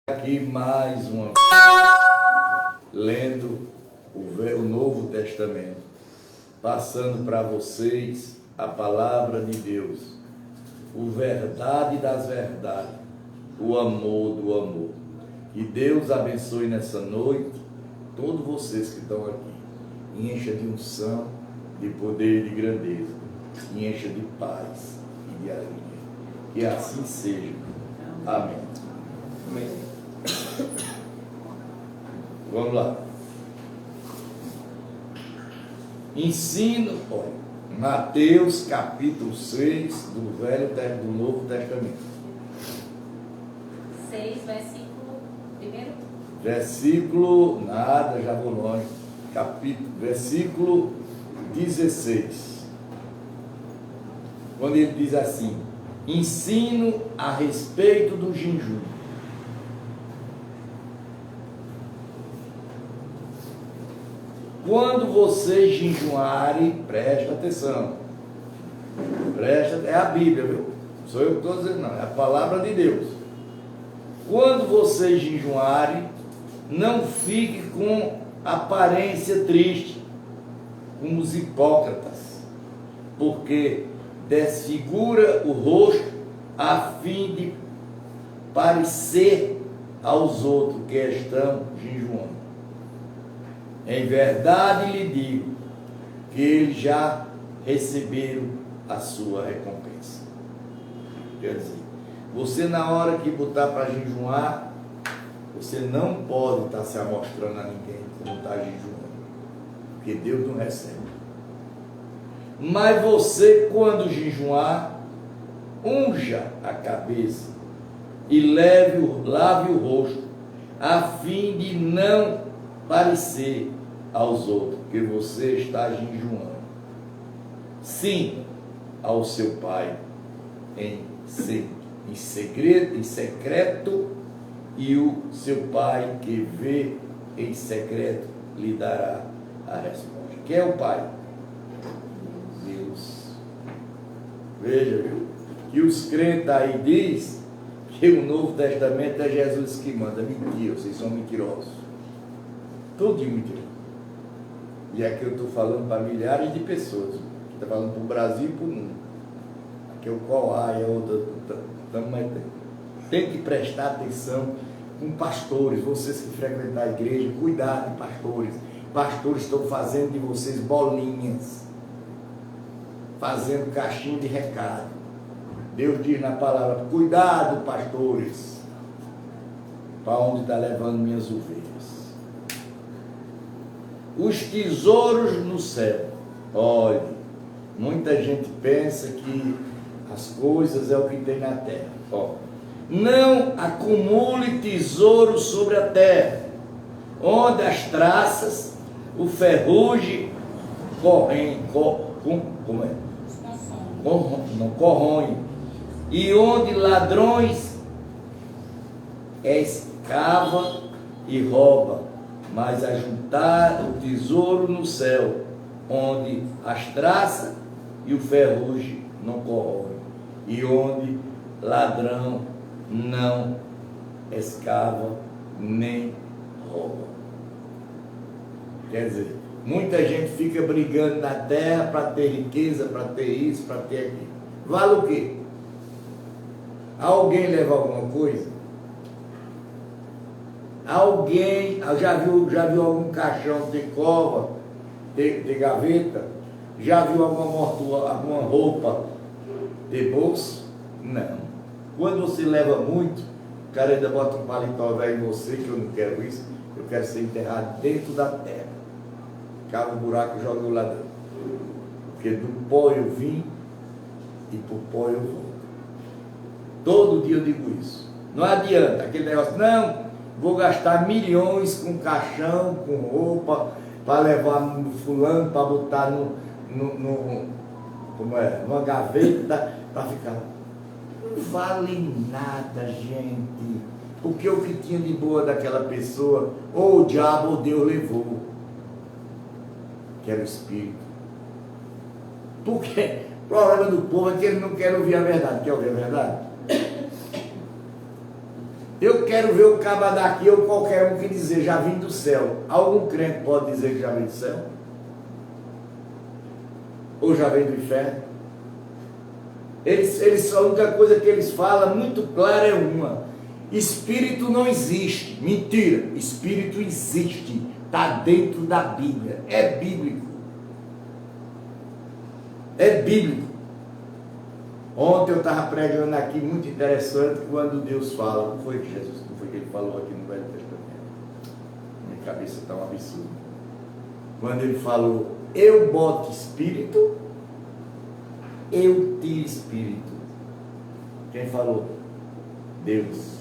Aqui mais uma vez, lendo o Novo Testamento, passando para vocês a palavra de Deus, o verdade das verdades, o amor do amor. Que Deus abençoe nessa noite todos vocês que estão aqui, e encha de unção, de poder e de grandeza, e encha de paz e de alegria. Que assim seja. Amém. Amém. Vamos lá. Ensino, olha, Mateus capítulo 6 do Novo Testamento. 6, versículo primeiro? Versículo, nada, já vou longe. Versículo 16. Quando ele diz assim: ensino a respeito do jejum. Quando vocês jejuarem, presta atenção. É a Bíblia, viu? Sou eu que estou dizendo, não. É a palavra de Deus. Quando vocês jejuarem, não fique com aparência triste, como os hipócritas, porque desfigura o rosto a fim de parecer aos outros que estão jejuando. Em verdade lhe digo que eles já receberam a sua recompensa. Quer dizer, você na hora que botar para jejuar, você não pode estar se amostrando a ninguém que não está jejuando, porque Deus não recebe. Mas você, quando jejuar, unja a cabeça e lave o rosto, a fim de não parecer aos outros que você está jejuando. Sim, ao seu Pai em secreto, e o seu Pai que vê em secreto lhe dará a resposta. Quem é o Pai? Deus. Veja, viu? Que os crentes aí diz que o Novo Testamento é Jesus que manda. Mentira, vocês são mentirosos. Tudo de mentira. E aqui eu estou falando para milhares de pessoas. Está falando para o Brasil e para o mundo. Aqui é o Coá e a outra. Tem que prestar atenção com pastores. Vocês que frequentam a igreja, cuidado, pastores. Pastores estão fazendo de vocês bolinhas, fazendo caixinha de recado. Deus diz na palavra: cuidado, pastores, para onde está levando minhas ovelhas. Os tesouros no céu. Olha, muita gente pensa que as coisas é o que tem na terra. Ó, não acumule tesouros sobre a terra, onde as traças, o ferrugem corroem, e onde ladrões escava e rouba, mas ajuntar o tesouro no céu, onde as traças e o ferrugem não corroem, e onde ladrão não escava nem rouba. Quer dizer, muita gente fica brigando na terra para ter riqueza, para ter isso, para ter aquilo. Vale o quê? Alguém leva alguma coisa? Alguém já viu algum caixão de cova, de gaveta? Já viu alguma roupa de bolso? Não. Quando você leva muito, o cara ainda bota um paletó velho em você, que eu não quero isso, eu quero ser enterrado dentro da terra. Cava um buraco e joga o ladrão. Porque do pó eu vim e pro pó eu volto. Todo dia eu digo isso. Não adianta aquele negócio, não, vou gastar milhões com caixão, com roupa, para levar no fulano, para botar numa gaveta, para ficar. Não vale nada, gente. Porque o que tinha de boa daquela pessoa, ou o diabo ou Deus levou, que era o Espírito. Porque o problema do povo é que eles não querem ouvir a verdade. Quer ouvir a verdade? Eu quero ver o caba daqui ou qualquer um que dizer, já vim do céu. Algum crente pode dizer que já vem do céu? Ou já vem do inferno? A única coisa que eles falam muito clara é uma: espírito não existe. Mentira, espírito existe, está dentro da Bíblia, é bíblico. É bíblico. Ontem eu estava pregando aqui, muito interessante, quando Deus fala, não foi que Jesus, não foi que ele falou aqui no Velho Testamento, minha cabeça está um absurdo, quando ele falou, eu boto espírito, eu tiro espírito. Quem falou? Deus.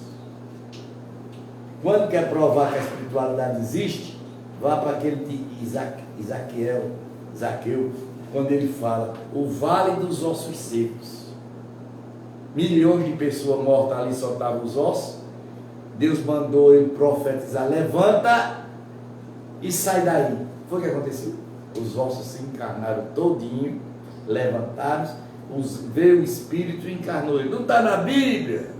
Quando quer provar que a espiritualidade existe, vá para aquele de Zaqueu, quando ele fala, o vale dos ossos secos. Milhões de pessoas mortas ali só estavam os ossos. Deus mandou ele profetizar, levanta e sai daí. Foi o que aconteceu. Os ossos se encarnaram todinho, levantaram, veio o Espírito e encarnou ele. Não está na Bíblia.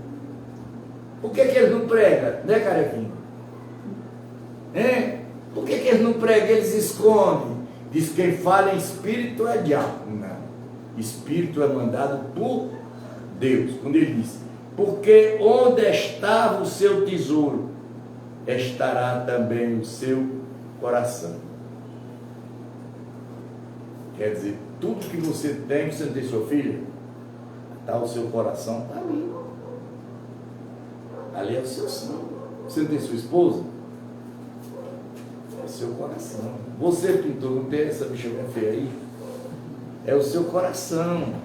Por que eles não pregam? Né, Carequinho? Hein? Por que eles não pregam? Eles escondem. Diz que quem fala em Espírito é diabo. Não. Espírito é mandado por Deus. Quando ele diz, porque onde estava o seu tesouro, estará também o seu coração. Quer dizer, tudo que você tem, você não tem sua filha, está o seu coração, está ali. Ali é o seu sangue. Você não tem sua esposa? É o seu coração. Você, pintor, não tem essa bicha bem feia aí? É o seu coração.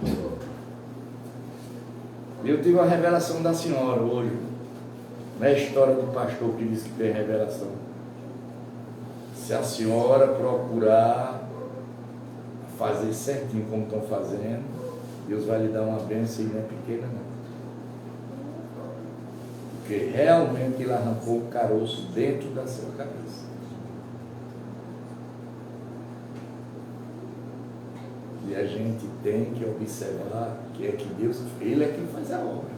Eu tive uma revelação da senhora hoje. Não é a história do pastor que diz que tem revelação. Se a senhora procurar fazer certinho como estão fazendo, Deus vai lhe dar uma bênção e não é pequena não. Porque realmente ele arrancou o caroço dentro da sua cabeça. E a gente tem que observar que é que Deus, Ele é quem faz a obra.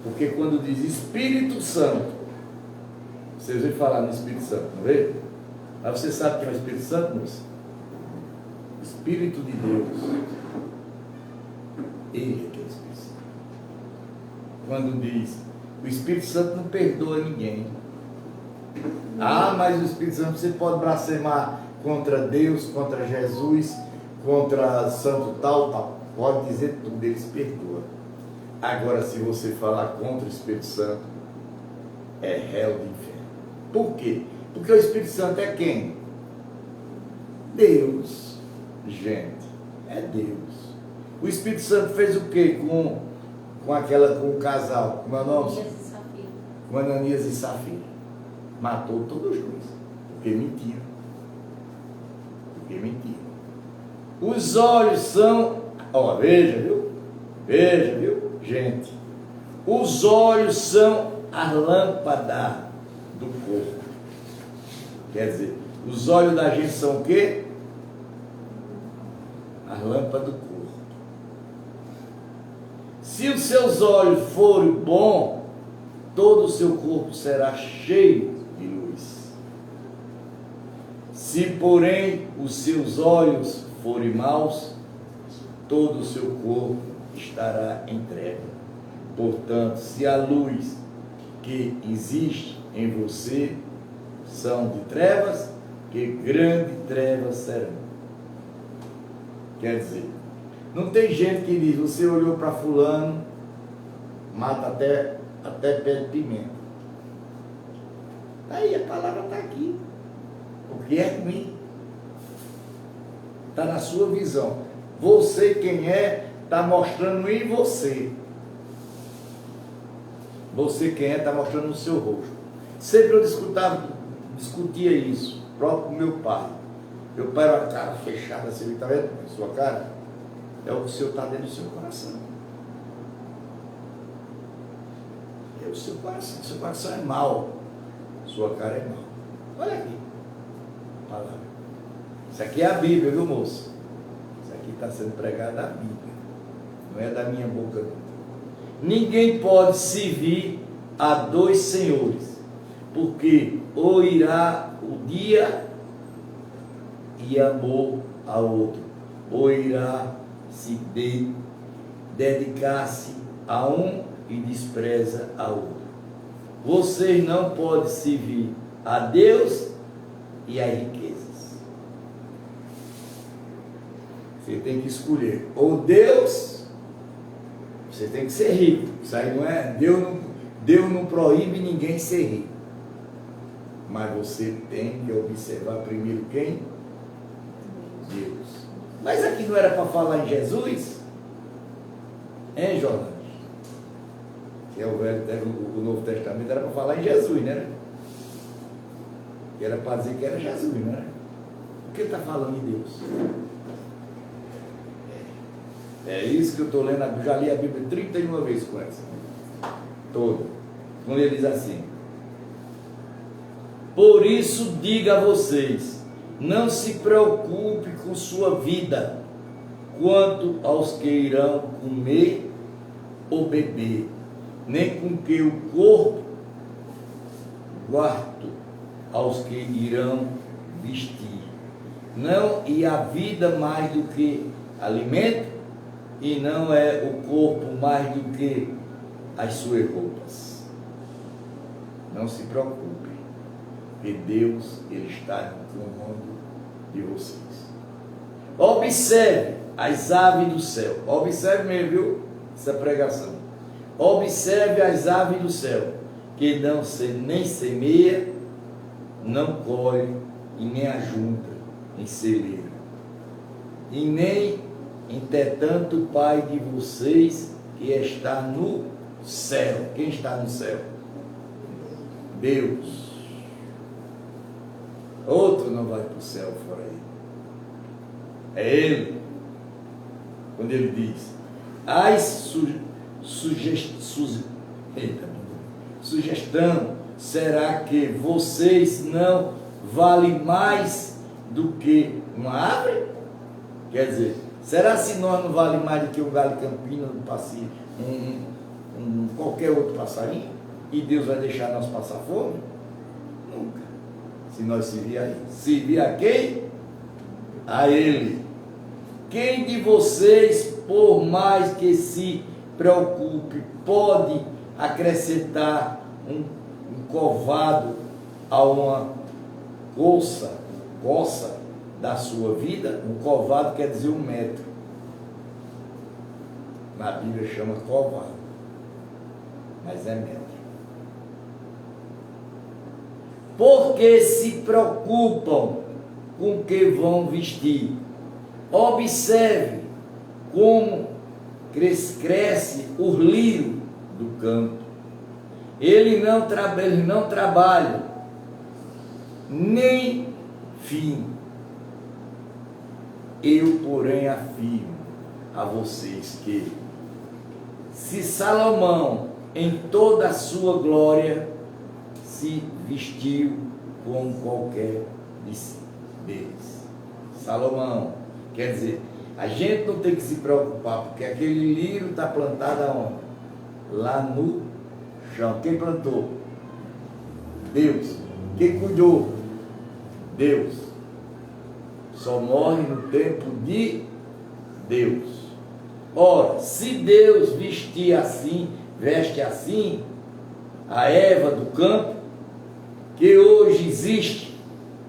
Porque quando diz Espírito Santo, vocês vão falar no Espírito Santo, não vê? Mas você sabe que é o Espírito Santo, moça? Espírito de Deus. Ele é que é o Espírito Santo. Quando diz, o Espírito Santo não perdoa ninguém. Ah, mas o Espírito Santo você pode blasfemar contra Deus, contra Jesus, contra santo tal, pode dizer tudo, eles perdoam. Agora, se você falar contra o Espírito Santo, é réu de inferno. Por quê? Porque o Espírito Santo é quem? Deus. Gente, é Deus. O Espírito Santo fez o quê com o casal? Como é o nome? Com Ananias e Safira. Matou todos os dois. Porque mentiram. Os olhos são, veja, viu, gente, os olhos são a lâmpada do corpo. Quer dizer, os olhos da gente são o quê? A lâmpada do corpo. Se os seus olhos forem bons, todo o seu corpo será cheio de luz. Se, porém, os seus olhos forem maus, todo o seu corpo estará em treva. Portanto, se a luz que existe em você são de trevas, que grandes trevas serão. Quer dizer, não tem gente que diz, você olhou para fulano, mata até pé de pimenta. Aí a palavra está aqui. O que é ruim está na sua visão. Você quem é, está mostrando em você. Você quem é, está mostrando no seu rosto. Sempre eu discutia isso, próprio com meu pai. Meu pai era uma cara fechada, assim, está vendo? A sua cara é o que o Senhor está dentro do seu coração. É o seu coração. Seu coração é mau. Sua cara é mau. Olha aqui. Palavra. Isso aqui é a Bíblia, viu, moço? Isso aqui está sendo pregado a Bíblia. Não é da minha boca, não. ninguém pode servir a dois senhores, porque ou irá o dia e amor ao outro, ou irá se dedicar-se a um e despreza a outro. Vocês não podem servir a Deus e às riquezas. Você tem que escolher ou Deus, você tem que ser rico. Isso aí não é, Deus não proíbe ninguém ser rico. Mas você tem que observar primeiro quem? Deus. Mas aqui não era para falar em Jesus? Hein, Jornal? Que é o Novo Testamento, era para falar em Jesus, né? Era para dizer que era Jesus, né? Por que está falando em Deus? É isso que eu estou lendo, já li a Bíblia 31 vezes com essa. Toda. Quando ele diz assim: por isso diga a vocês, não se preocupe com sua vida, quanto aos que irão comer ou beber, nem com que o corpo, quarto aos que irão vestir. Não, e a vida mais do que alimento, e não é o corpo mais do que as suas roupas. Não se preocupe, porque Deus, Ele está no comando de vocês. Observe as aves do céu. Observe mesmo, viu? Essa pregação. Observe as aves do céu, que não nem semeia, não colhe e nem ajunta em celeiro. E nem, entretanto, o Pai de vocês que está no céu. Quem está no céu? Deus. Outro não vai para o céu fora ele. É Ele. Quando Ele diz: sugestão será que vocês não valem mais do que uma árvore? Quer dizer, será se nós não valemos mais do que um galho campino, qualquer outro passarinho? E Deus vai deixar nós passar fome? Nunca. Se nós servir a Ele. Servir a quem? A Ele. Quem de vocês, por mais que se preocupe, pode acrescentar um covado a uma coça da sua vida? Um covado quer dizer 1 metro. Na Bíblia chama covado, mas é metro. Porque se preocupam com o que vão vestir. Observe como cresce o lírio do campo. Ele não trabalha, nem fim. Eu, porém, afirmo a vocês que, se Salomão, em toda a sua glória, se vestiu como qualquer deles. Salomão, quer dizer, a gente não tem que se preocupar, porque aquele lírio está plantado aonde? Lá no chão. Quem plantou? Deus. Quem cuidou? Deus. Só morre no tempo de Deus. Ora, se Deus vestir assim, veste assim, a erva do campo, que hoje existe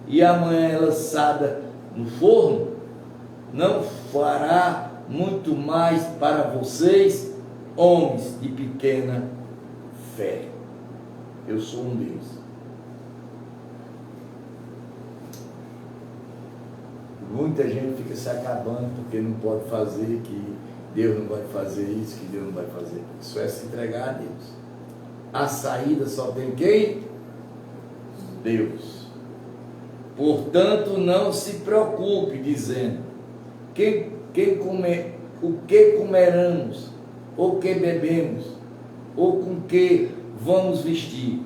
e amanhã é lançada no forno, não fará muito mais para vocês, homens de pequena fé. Eu sou um deles. Muita gente fica se acabando porque não pode fazer, que Deus não vai fazer isso, que Deus não vai fazer. Isso é se entregar a Deus. A saída só tem quem? Deus. Portanto, não se preocupe dizendo o que comeremos, ou que bebemos, ou com que vamos vestir.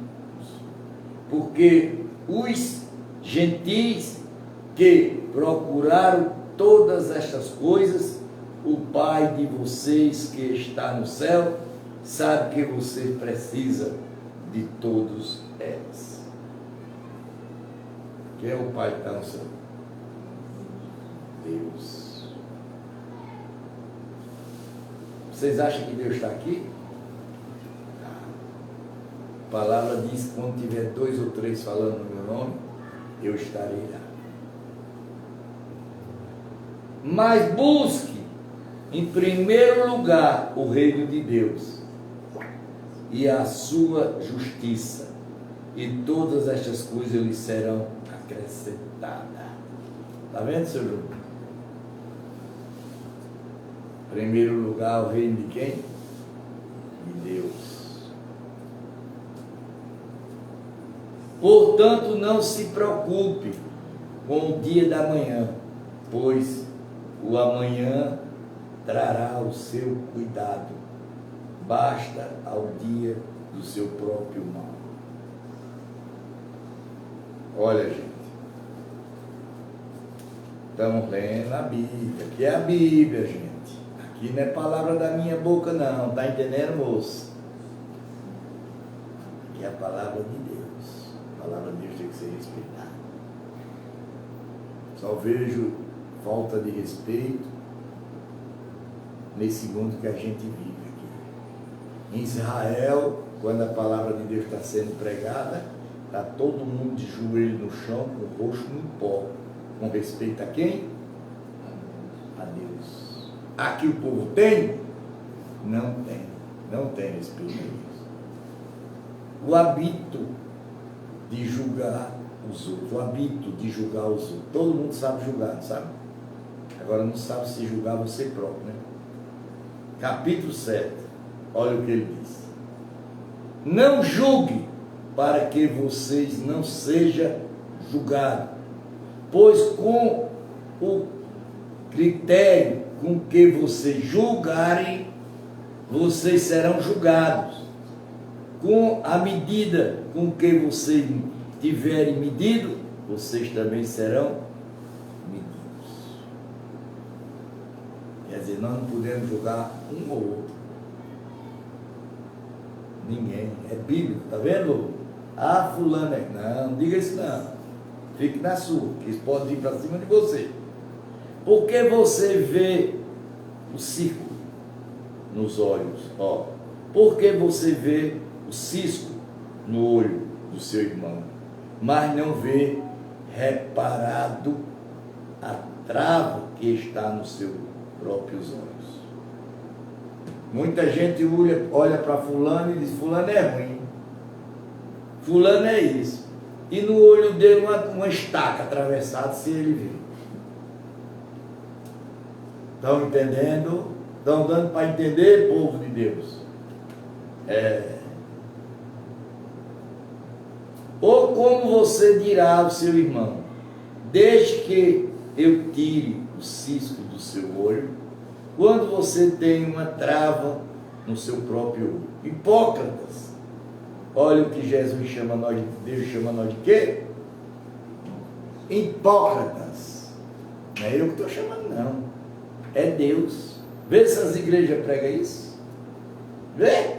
Porque os gentis que procuraram todas estas coisas, o Pai de vocês que está no céu sabe que você precisa de todos eles. Quem é o Pai que está no céu? Deus. Vocês acham que Deus está aqui? A palavra diz que quando tiver 2 ou 3 falando no meu nome, eu estarei lá. Mas busque em primeiro lugar o reino de Deus e a sua justiça, e todas estas coisas lhe serão acrescentadas. Está vendo, seu João? Em primeiro lugar o reino de quem? De Deus. Portanto, não se preocupe com o dia da manhã, pois o amanhã trará o seu cuidado. Basta ao dia do seu próprio mal. Olha, gente, estamos lendo a Bíblia. Aqui é a Bíblia, gente. Aqui não é palavra da minha boca, não. Está entendendo, moço? Aqui é a palavra de Deus. A palavra de Deus tem que ser respeitada. Só vejo falta de respeito nesse mundo que a gente vive aqui. Em Israel, quando a palavra de Deus está sendo pregada, está todo mundo de joelho no chão, com o rosto no pó. Com respeito a quem? A Deus. Aqui o povo tem? Não tem. Não tem respeito a Deus. O hábito de julgar os outros. O hábito de julgar os outros. Todo mundo sabe julgar, não sabe? Agora não sabe se julgar você próprio, né? Capítulo 7. Olha o que ele diz. Não julgue para que vocês não sejam julgados, pois com o critério com que vocês julgarem, vocês serão julgados. Com a medida com que vocês tiverem medido, vocês também serão medidos. Quer dizer, nós não podemos julgar um ou outro. Ninguém. É bíblico, tá vendo? Ah, fulano é. Não, não diga isso não. Fique na sua, que eles podem vir para cima de você. Porque você vê o círculo nos olhos, ó. Porque você vê o cisco no olho do seu irmão, mas não vê reparado a trava que está nos seus próprios olhos. Muita gente olha para fulano e diz, fulano é ruim, fulano é isso, e no olho dele uma estaca atravessada, se ele vê. Estão entendendo? Estão dando para entender, povo de Deus? Ou como você dirá ao seu irmão, deixe que eu tire o cisco do seu olho, quando você tem uma trava no seu próprio olho. Hipócritas. Olha o que Jesus chama nós, Deus chama nós de quê? Hipócritas. Não é eu que estou chamando, não. É Deus. Vê se as igrejas pregam isso. Vê?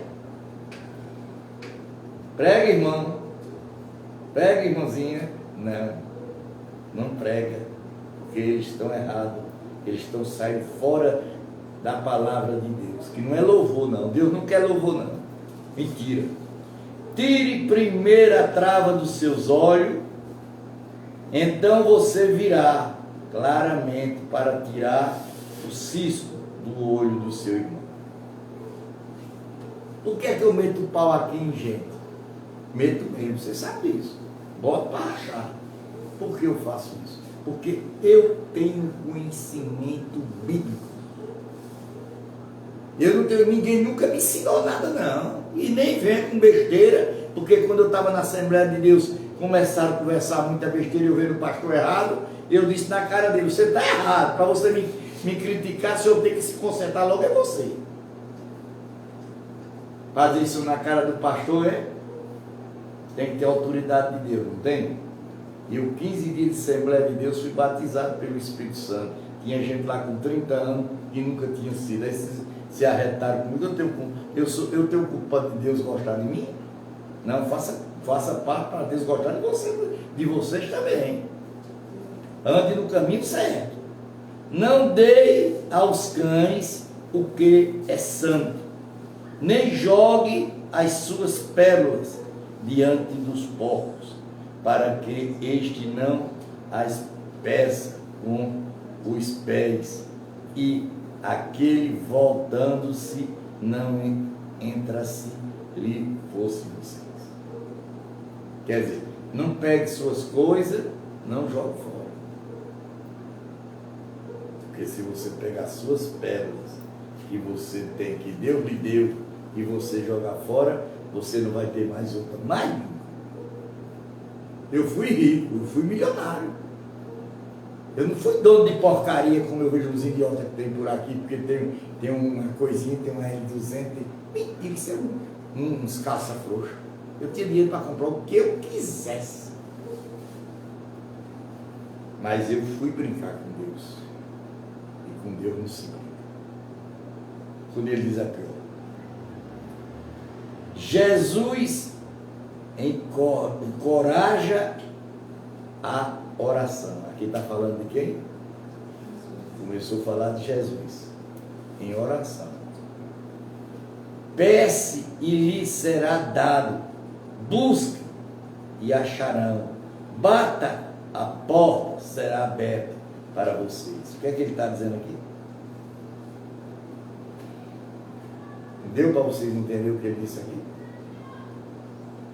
Prega, irmão. Prega, irmãzinha. Não. Não prega. Porque eles estão errados. Eles estão saindo fora da palavra de Deus. Que não é louvor, não. Deus não quer louvor, não. Mentira. Tire primeiro a trava dos seus olhos. Então você virá claramente para tirar o cisco do olho do seu irmão. Por que é que eu meto o pau aqui em gente? Meto mesmo, você sabe disso. Boto para rachar. Por que eu faço isso? Porque eu tenho conhecimento bíblico. Eu não tenho, ninguém nunca me ensinou nada, não. E nem vem com besteira, porque quando eu estava na Assembleia de Deus, começaram a conversar muita besteira e eu vendo o pastor errado, eu disse na cara dele, você está errado, para você me criticar, se eu tenho que se consertar logo é você. Fazer isso na cara do pastor tem que ter autoridade de Deus, não tem? E eu 15 dias de Assembleia de Deus fui batizado pelo Espírito Santo. Tinha gente lá com 30 anos que nunca tinha sido. Aí se arretaram comigo, eu tenho culpa de Deus gostar de mim? Não, faça parte para Deus gostar de vocês também. Ande no caminho certo. Não dê aos cães o que é santo, nem jogue as suas pérolas diante dos porcos, para que este não as peça com os pés, e aquele voltando-se não entrasse lhe fosse vocês. Quer dizer, não pegue suas coisas, não jogue fora. Porque se você pegar suas pérolas que você tem, que Deus lhe deu, e você jogar fora, você não vai ter mais outra, mais nunca. Eu fui rico, eu fui milionário. Eu não fui dono de porcaria, como eu vejo os idiotas que tem por aqui, porque tem uma coisinha, tem uma L200, mentira, isso é uns calça-frouxa. Eu tinha dinheiro para comprar o que eu quisesse. Mas eu fui brincar com Deus. E com Deus não se brinca. Quando ele diz aqui, ó, Jesus encoraja a oração. Aqui está falando de quem? Começou a falar de Jesus. Em oração. Peça e lhe será dado. Busque e acharão. Bata, a porta será aberta para vocês. O que é que ele está dizendo aqui? Deu para vocês entenderem o que ele disse aqui?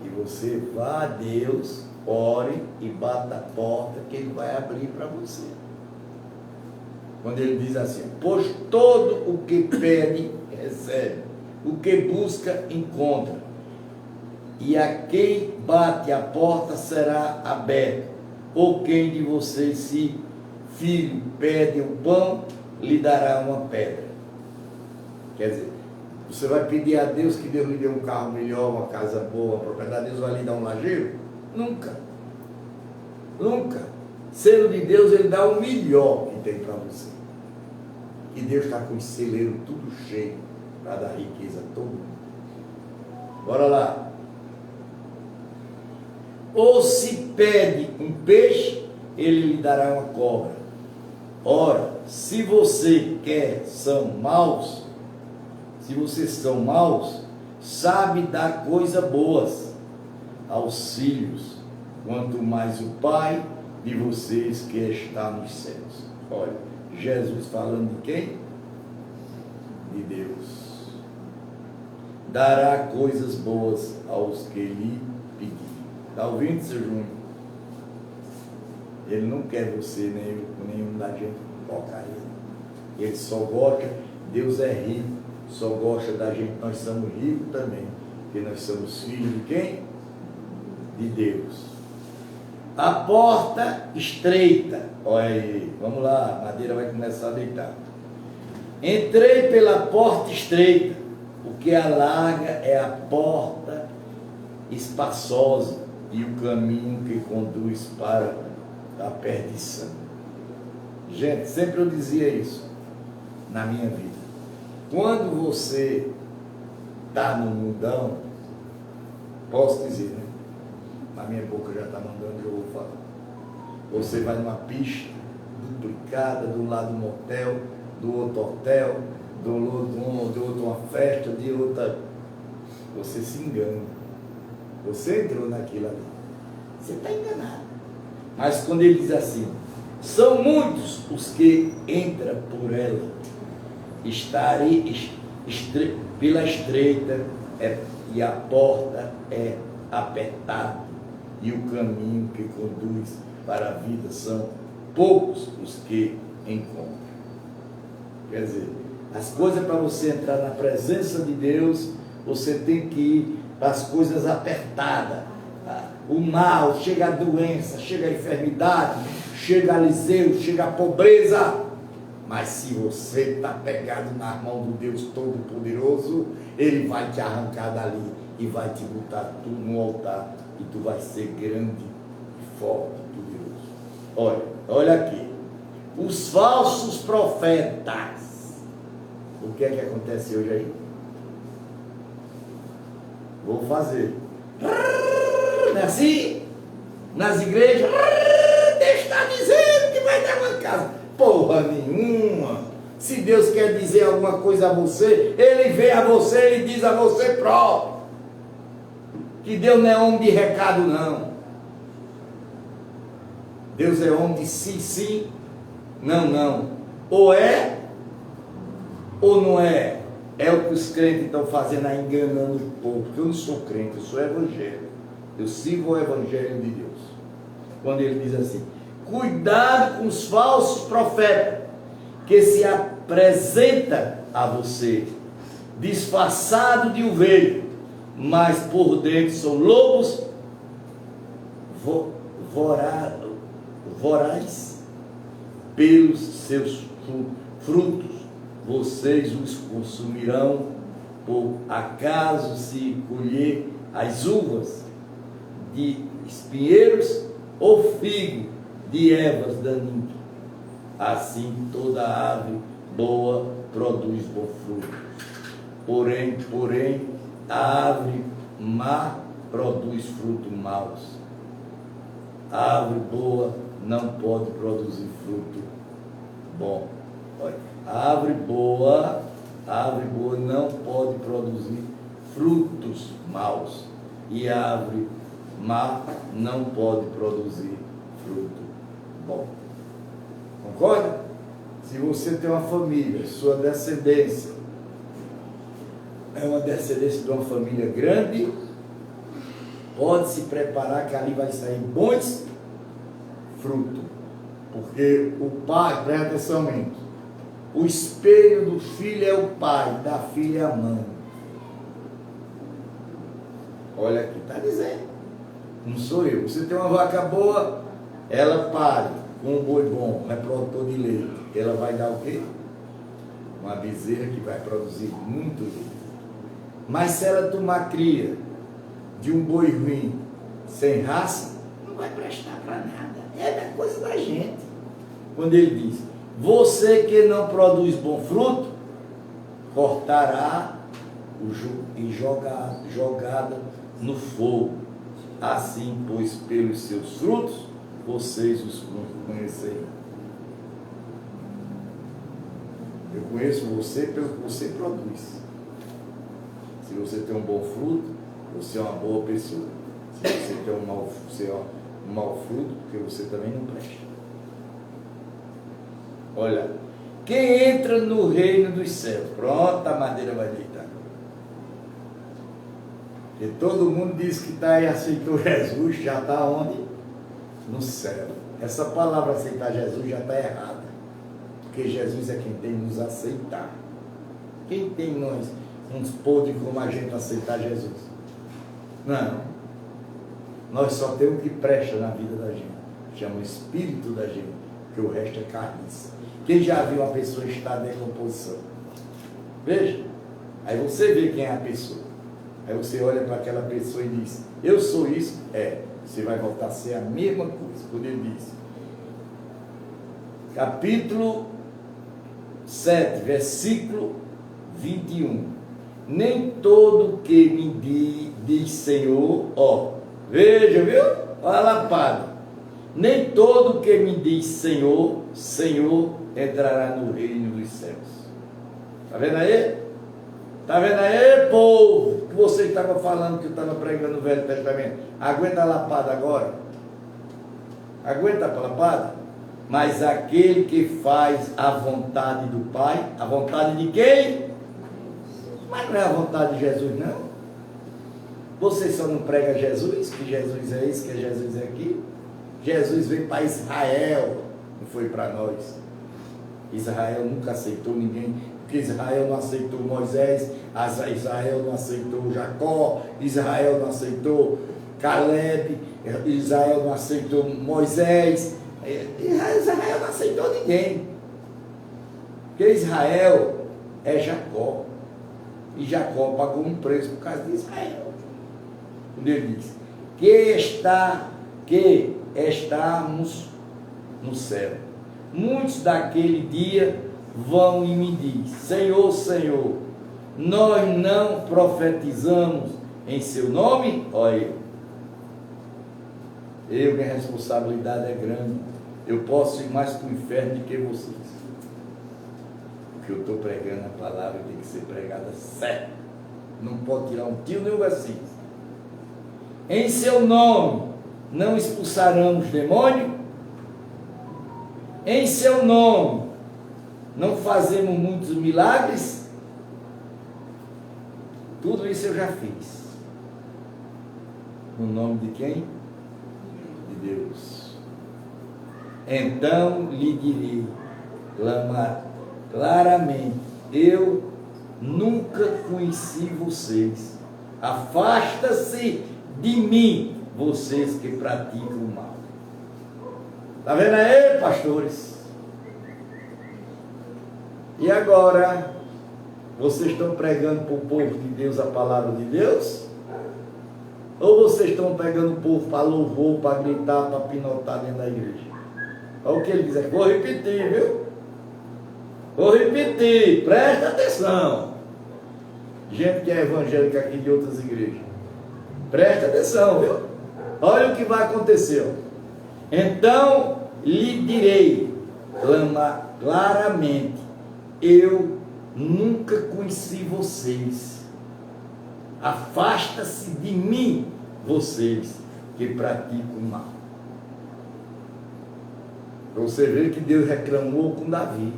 E você vá a Deus, ore e bata a porta que ele vai abrir para você. Quando ele diz assim, pois todo o que pede, recebe. O que busca, encontra. E a quem bate a porta será aberta. Ou quem de vocês, se filho pede o pão, lhe dará uma pedra. Quer dizer, você vai pedir a Deus que Deus lhe dê um carro melhor, uma casa boa, uma propriedade, Deus vai lhe dar um lajeiro? Nunca. Nunca. Sendo de Deus, ele dá o melhor que tem para você. E Deus está com o celeiro tudo cheio para dar riqueza a todo mundo. Bora lá. Ou se pede um peixe, ele lhe dará uma cobra. Ora, se você quer, são maus, se vocês são maus, sabe dar coisas boas aos filhos, quanto mais o Pai de vocês que está nos céus. Olha, Jesus falando de quem? De Deus. Dará coisas boas aos que lhe pedirem. Está ouvindo, seu Júnior? Ele não quer você, nem eu, nenhum da gente porcaria. Ele só gosta, Deus é rico, só gosta da gente, nós somos ricos também, porque nós somos filhos de quem? De Deus. A porta estreita, olha aí, vamos lá, a madeira vai começar a deitar. Entrei pela porta estreita, o que alarga é a porta espaçosa e o caminho que conduz para a perdição. Gente, sempre eu dizia isso na minha vida. Quando você está no mundão, posso dizer, né? Na minha boca já está mandando que eu vou falar. Você vai numa pista duplicada, do lado um motel, do outro hotel, do outro uma festa, de outra. Você se engana. Você entrou naquilo ali. Você está enganado. Mas quando ele diz assim, são muitos os que entram por ela, pela estreita e a porta é apertada, e o caminho que conduz para a vida são poucos os que encontram. Quer dizer, as coisas para você entrar na presença de Deus, você tem que ir para as coisas apertadas. O mal, chega a doença, chega a enfermidade, chega a liseu, chega a pobreza. Mas se você está pegado na mão do Deus Todo-Poderoso, Ele vai te arrancar dali e vai te botar tudo no altar, e tu vai ser grande, forte, poderoso. Olha aqui. Os falsos profetas. O que é que acontece hoje aí? Vou fazer. Não é assim? Nas igrejas, Deus está dizendo que vai dar uma casa. Porra nenhuma. Se Deus quer dizer alguma coisa a você, Ele vê a você, Ele diz a você próprio. Que Deus não é homem de recado, não. Deus é homem de sim, sim, não, não. Ou é, ou não é. É o que os crentes estão fazendo aí, enganando o povo. Porque eu não sou crente, eu sou evangélico. Eu sigo o evangelho de Deus. Quando ele diz assim: cuidado com os falsos profetas, que se apresenta a você, disfarçado de ovelha, mas por dentro são lobos vorazes. Pelos seus frutos vocês os consumirão. Por acaso se colher as uvas de espinheiros ou figo de ervas daninhas? Assim toda árvore boa produz bom fruto. Porém, a árvore má produz frutos maus. A árvore boa não pode produzir fruto bom. A árvore boa não pode produzir frutos maus. E a árvore má não pode produzir fruto bom. Concorda? Se você tem uma família, sua descendência é uma descendência de uma família grande, pode se preparar que ali vai sair bons frutos. Porque o pai, presta atenção, mente, o espelho do filho é o pai, da filha é a mãe. Olha aqui, está dizendo. Não sou eu. Você tem uma vaca boa, ela pare com um boi bom, reprodutor de leite. Ela vai dar o quê? Uma bezerra que vai produzir muito leite. Mas se ela tomar cria de um boi ruim, sem raça, não vai prestar para nada. É da coisa da gente. Quando ele diz: você que não produz bom fruto, cortará e jogada no fogo. Assim, pois pelos seus frutos, vocês os conhecerão. Eu conheço você pelo que você produz. Se você tem um bom fruto, você é uma boa pessoa. Se você tem um mau fruto, porque você também não presta. Olha, quem entra no reino dos céus, pronto, a madeira vai deitar. Porque todo mundo diz que está aí, aceitou Jesus, já está onde? No céu. Essa palavra aceitar Jesus já está errada. Porque Jesus é quem tem que nos aceitar. Quem tem nós, uns podres como a gente, aceitar Jesus? Não. Nós só temos o que presta na vida da gente. Chama o espírito da gente, porque o resto é carniça. Quem já viu uma pessoa em estado de decomposição? Veja. Aí você vê quem é a pessoa. Aí você olha para aquela pessoa e diz: eu sou isso. Você vai voltar a ser a mesma coisa. Quando ele diz, capítulo 7, versículo 21. Nem todo que me diz Senhor, veja, viu? Olha a lapada. Nem todo que me diz Senhor, Senhor, entrará no reino dos céus. Está vendo aí? Está vendo aí, povo? Que você estava falando, que eu estava pregando no Velho Testamento. Aguenta a lapada agora. Aguenta a lapada. Mas aquele que faz a vontade do Pai, a vontade de quem? Mas não é a vontade de Jesus, não. Você só não prega Jesus, que Jesus é isso, que Jesus é aquilo. Jesus veio para Israel, não foi para nós. Israel nunca aceitou ninguém, porque Israel não aceitou Moisés, Israel não aceitou Jacó, Israel não aceitou Caleb, Israel não aceitou Moisés, Israel não aceitou ninguém. Porque Israel é Jacó. E Jacó pagou um preço por causa de Israel. Quando ele diz que estamos no céu. Muitos daquele dia vão e me diz: Senhor, Senhor, nós não profetizamos em seu nome? Olha, minha responsabilidade é grande. Eu posso ir mais para o inferno do que vocês. O que eu estou pregando, a palavra tem que ser pregada certa. Não pode tirar um tio nem um versículo. Em seu nome não expulsarão os demônios? Em seu nome não fazemos muitos milagres? Tudo isso eu já fiz. No nome de quem? De Deus. Então lhe direi claramente: eu nunca conheci vocês. Afasta-se de mim, vocês que praticam o mal. Está vendo aí, pastores? E agora, vocês estão pregando para o povo de Deus a palavra de Deus? Ou vocês estão pegando o povo para louvor, para gritar, para pinotar dentro da igreja? Olha o que ele diz aqui. Vou repetir, viu? Vou repetir, presta atenção. Gente que é evangélica aqui de outras igrejas, presta atenção, viu? Olha o que vai acontecer. Então lhe direi claramente: eu nunca conheci vocês. Afasta-se de mim, vocês que praticam o mal. Para você ver que Deus reclamou com Davi.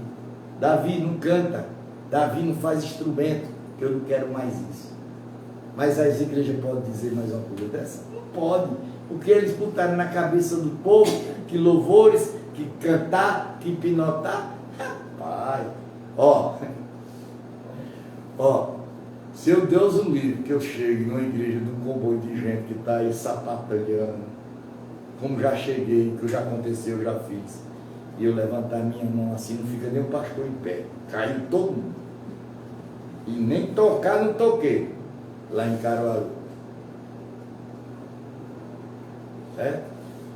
Davi não canta, Davi não faz instrumento, que eu não quero mais isso. Mas as igrejas podem dizer mais uma coisa dessa? Não pode, porque eles botaram na cabeça do povo que louvores, que cantar, que pinotar. Rapaz, ó, seu Deus o livre que eu chegue numa igreja de um comboio de gente que está aí sapateando, como já cheguei, que já aconteceu, eu já fiz, e eu levantar minha mão assim, não fica nem o pastor em pé, caiu todo mundo, e nem tocar não toquei, lá em Caruaru, certo?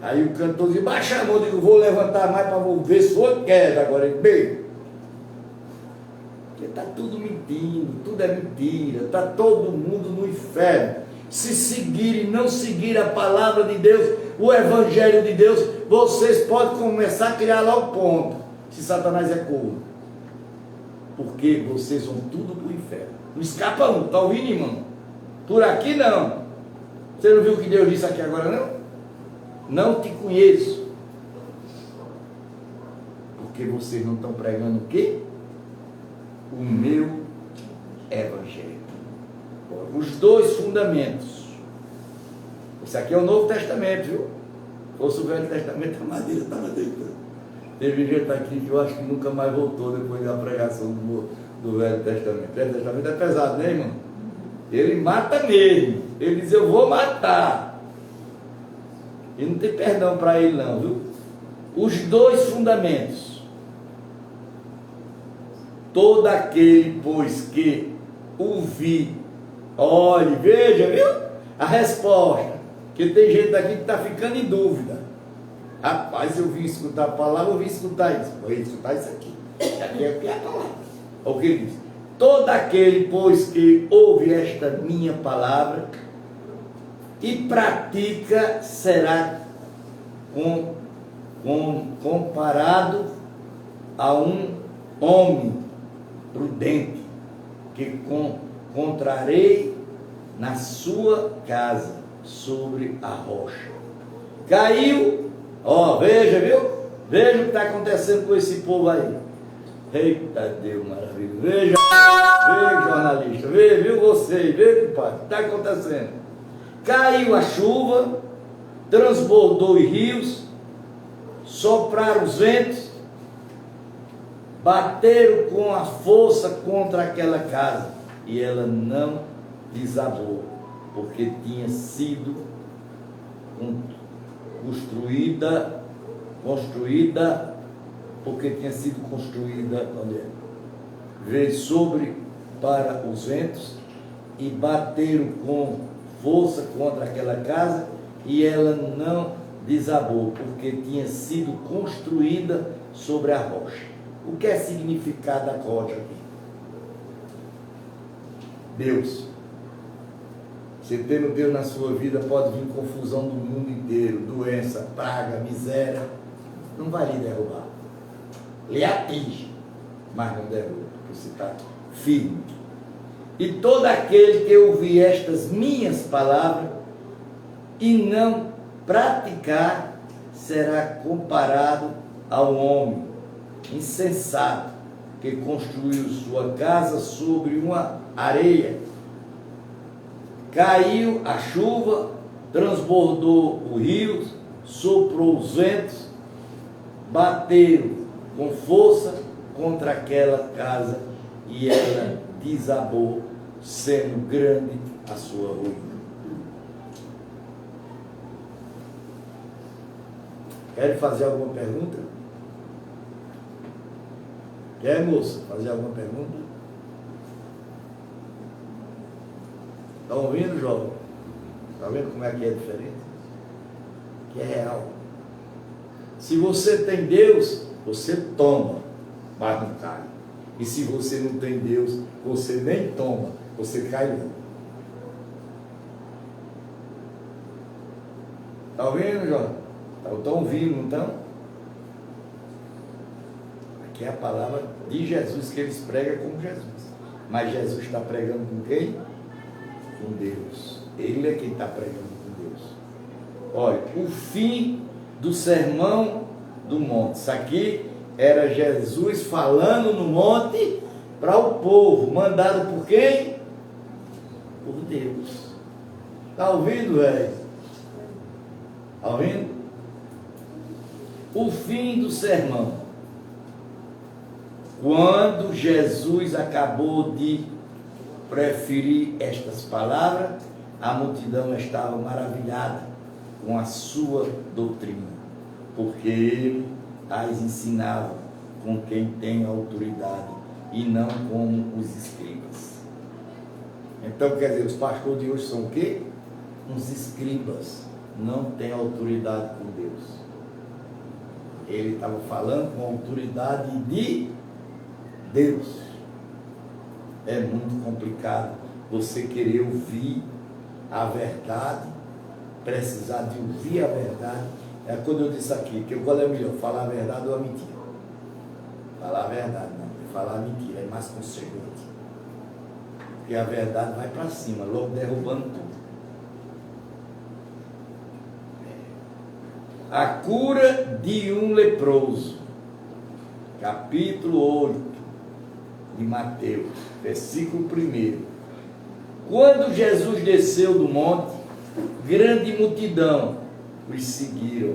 Aí o cantor disse: baixa a mão, eu digo: vou levantar mais para ver se for queda agora, bem. Porque está tudo mentindo, tudo é mentira, está todo mundo no inferno. Se seguir e não seguir a palavra de Deus, o evangelho de Deus, vocês podem começar a criar lá o ponto, se Satanás é corno. Porque vocês vão tudo para o inferno. Não escapa um, está ouvindo, irmão? Por aqui não. Você não viu o que Deus disse aqui agora, não? Não te conheço. Porque vocês não estão pregando o quê? O meu evangelho. Os dois fundamentos. Isso aqui é o Novo Testamento, viu? Se fosse o Velho Testamento, a madeira estava deitando. Teve gente aqui que eu acho que nunca mais voltou depois da pregação do Velho Testamento. O Velho Testamento é pesado, né, irmão? Ele mata mesmo. Ele diz: eu vou matar. E não tem perdão para ele não, viu? Os dois fundamentos. Todo aquele, pois, que ouvir. Olhe, veja, viu? A resposta. Porque tem gente aqui que está ficando em dúvida. Rapaz, eu vim escutar a palavra, eu vim escutar isso. Eu vim escutar isso aqui. Aqui é a palavra. Olha o que ele diz. Todo aquele, pois, que ouve esta minha palavra e pratica, será comparado a um homem prudente que encontrarei na sua casa sobre a rocha. Caiu, veja, viu? Veja o que está acontecendo com esse povo aí. Eita Deus maravilhoso. Veja, jornalista, veja, viu você, veja, compadre, o que está acontecendo. Caiu a chuva, transbordou os rios, sopraram os ventos, bateram com a força contra aquela casa, e ela não desabou, porque tinha sido construída, porque tinha sido construída, veio sobre para os ventos, e bateram com força contra aquela casa, e ela não desabou, porque tinha sido construída sobre a rocha. O que é significado da corte aqui? Deus. Você tendo Deus na sua vida, pode vir confusão do mundo inteiro, doença, praga, miséria, não vai lhe derrubar. Lhe atinge, mas não derruba, porque você está firme. E todo aquele que ouvir estas minhas palavras e não praticar, será comparado ao homem insensato que construiu sua casa sobre uma areia. Caiu a chuva, transbordou o rio, soprou os ventos, bateram com força contra aquela casa e ela desabou, sendo grande a sua ruína. Querem fazer alguma pergunta? Quer, moça, fazer alguma pergunta? Estão ouvindo, jovem? Está vendo como é que é diferente? Que é real. Se você tem Deus, você toma, mas não cai. E se você não tem Deus, você nem toma, você cai logo. Está ouvindo, jovem? Estão ouvindo, não estão? Aqui é a palavra de Jesus que eles pregam como Jesus. Mas Jesus está pregando com quem? Com Deus. Ele é quem está pregando com Deus. Olha, o fim do sermão do monte. Isso aqui era Jesus falando no monte para o povo. Mandado por quem? Por Deus. Está ouvindo, velho? Está ouvindo? O fim do sermão. Quando Jesus acabou de preferir estas palavras, a multidão estava maravilhada com a sua doutrina, porque ele as ensinava com quem tem autoridade e não como os escribas. Então, quer dizer, os pastores de hoje são o quê? Uns escribas, não têm autoridade com Deus. Ele estava falando com a autoridade de Deus. É muito complicado você querer ouvir a verdade, precisar de ouvir a verdade. É quando eu disse aqui, que qual é melhor, falar a verdade ou a mentira? Falar a verdade, não. Falar a mentira é mais consequente. Porque a verdade vai para cima, logo derrubando tudo. A cura de um leproso. Capítulo 8 de Mateus, versículo 1. Quando Jesus desceu do monte, grande multidão os seguiram.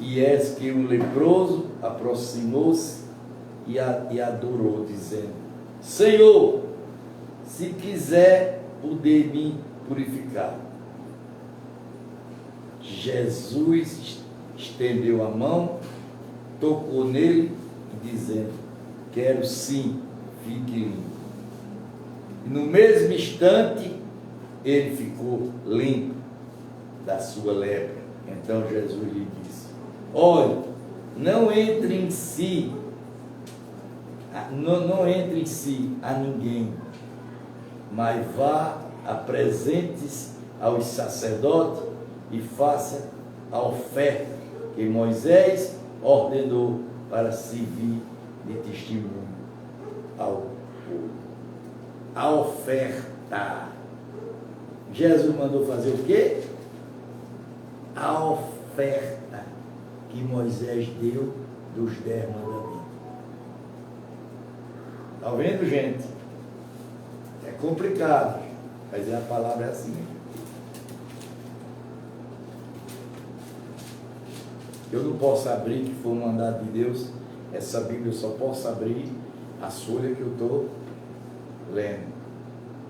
E eis que um leproso aproximou-se e adorou, dizendo: Senhor, se quiser, poder me purificar. Jesus estendeu a mão, tocou nele, dizendo: quero sim, fique limpo. E no mesmo instante, ele ficou limpo da sua lepra. Então Jesus lhe disse: olhe, não entre em si, não entre em si a ninguém, mas vá, apresente-se aos sacerdotes e faça a oferta que Moisés ordenou para servir de testemunho ao povo. A oferta. Jesus mandou fazer o quê? A oferta que Moisés deu dos 10 mandamentos. Está vendo, gente? É complicado, mas a palavra é assim. Eu não posso abrir, que foi um mandado de Deus, essa Bíblia eu só posso abrir a folha que eu estou lendo.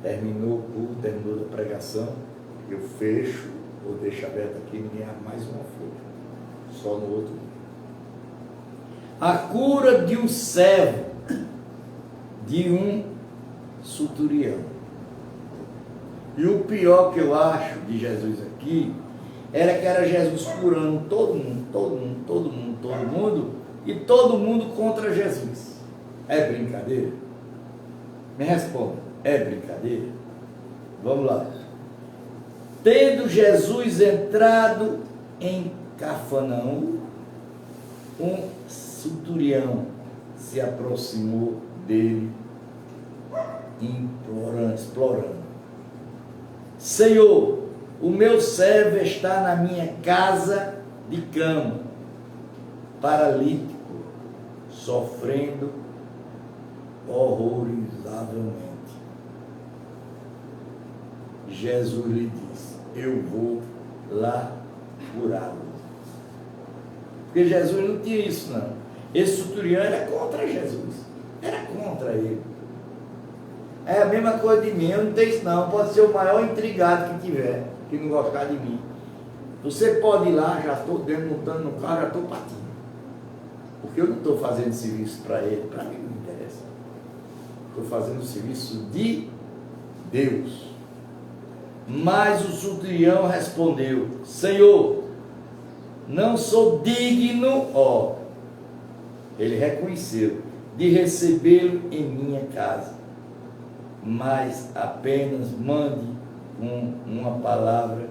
Terminou o culto, terminou a pregação, eu fecho, ou deixo aberto aqui, ninguém abre mais uma folha, só no outro dia. A cura de um servo, de um centurião. E o pior que eu acho de Jesus aqui, era que era Jesus curando todo mundo, e todo mundo contra Jesus. É brincadeira? Me responda, é brincadeira? Vamos lá. Tendo Jesus entrado em Cafarnaum, um centurião se aproximou dele, explorando. Senhor, o meu servo está na minha casa de cama, paralítico, sofrendo horrorizavelmente. Jesus lhe disse: eu vou lá curá-lo. Porque Jesus não tinha isso, não. Esse centurião era contra Jesus. Era contra ele. É a mesma coisa de mim. Eu não tenho isso, não. Pode ser o maior intrigado que tiver, que não gostar de mim. Você pode ir lá, já estou dentro, montando no carro, já estou partindo. Porque eu não estou fazendo serviço para ele. Para mim não me interessa. Estou fazendo serviço de Deus. Mas o centurião respondeu: Senhor, não sou digno, ele reconheceu, de recebê-lo em minha casa, mas apenas mande uma palavra